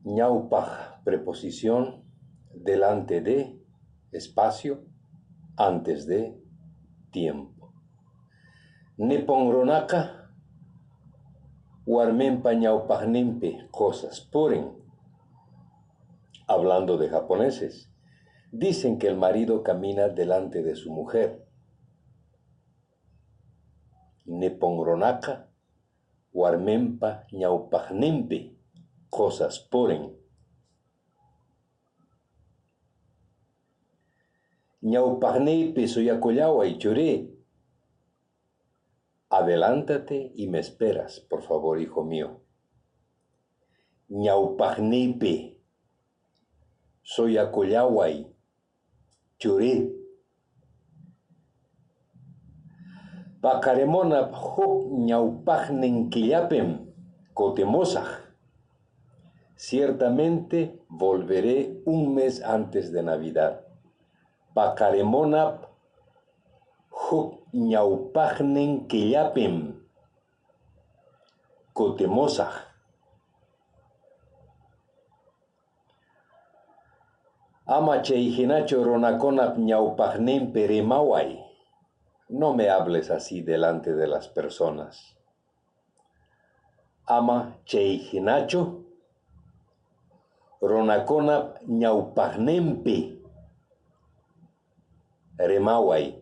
ñaupaj, preposición, delante de, espacio, antes de, tiempo. Nepongronaca, warmenpa ñaupajninpi cosas puren. Hablando de japoneses, dicen que el marido camina delante de su mujer. Nepongronaca, warmenpa ñaupajninpi cosas puren. Ñaupajneypi suyakullaway churi. Adelántate y me esperas, por favor, hijo mío. Ñaupajneypi suyakullaway churi. Paqarimunap huk ñaupajnin killapim kutimosaq. Ciertamente volveré un mes antes de Navidad. Paqarimunap huk ñaupajnin killapim kutimosaq. Ama chay hinachu runakunap ñaupajninpi rimaway. No me hables así delante de las personas. Ama chay hinachu runakunap ñaupajninpi rimaway.